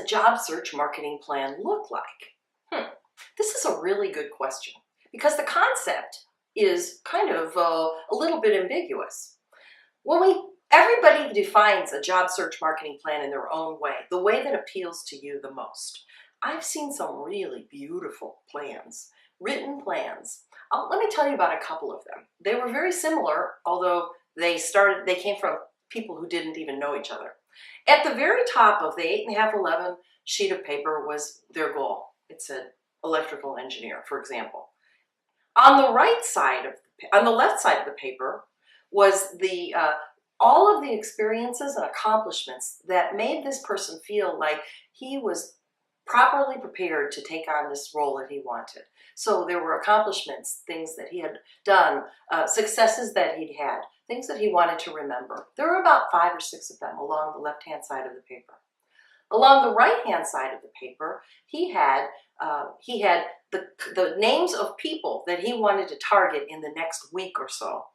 a job search marketing plan look like? This is a really good question because the concept is kind of a little bit ambiguous. Everybody defines a job search marketing plan in their own way, the way that appeals to you the most. I've seen some really beautiful plans, written plans. Let me tell you about a couple of them. They were very similar, although they came from people who didn't even know each other. At the very top of the 8.5-11 sheet of paper was their goal. It said electrical engineer, for example. On the left side of the paper was all of the experiences and accomplishments that made this person feel like he was properly prepared to take on this role that he wanted. So there were accomplishments, things that he had done, successes that he'd had, things that he wanted to remember. There were about 5 or 6 of them along the left-hand side of the paper. Along the right-hand side of the paper, he had the names of people that he wanted to target in the next week or so.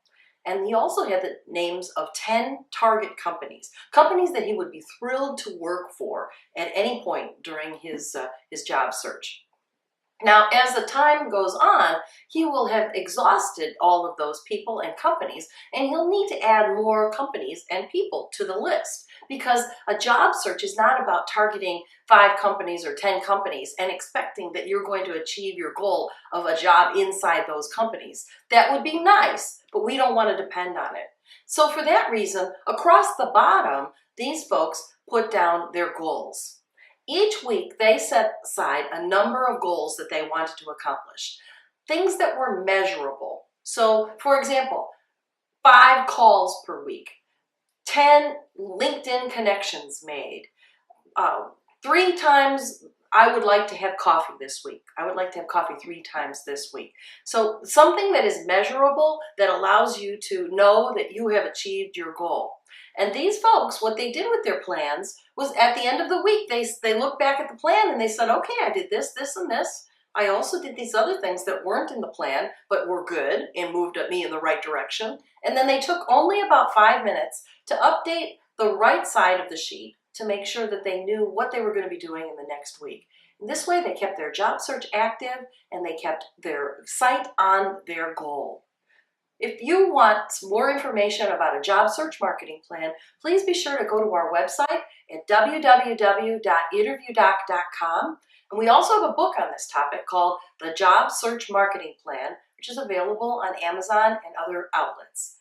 And he also had the names of 10 target companies that he would be thrilled to work for at any point during his job search. Now, as the time goes on, he will have exhausted all of those people and companies, and he'll need to add more companies and people to the list, because a job search is not about targeting 5 companies or 10 companies and expecting that you're going to achieve your goal of a job inside those companies. That would be nice, but we don't want to depend on it. So for that reason, across the bottom, these folks put down their goals. Each week, they set aside a number of goals that they wanted to accomplish, things that were measurable. So, for example, 5 calls per week, 10 LinkedIn connections made, 3 times I would like to have coffee this week. I would like to have coffee 3 times this week. So something that is measurable that allows you to know that you have achieved your goal. And these folks, what they did with their plans was at the end of the week, they looked back at the plan and they said, okay, I did this, this, and this. I also did these other things that weren't in the plan, but were good and moved me in the right direction. And then they took only about 5 minutes to update the right side of the sheet to make sure that they knew what they were going to be doing in the next week. In this way, they kept their job search active and they kept their sight on their goal. If you want more information about a job search marketing plan, please be sure to go to our website at www.interviewdoc.com. And we also have a book on this topic called The Job Search Marketing Plan, which is available on Amazon and other outlets.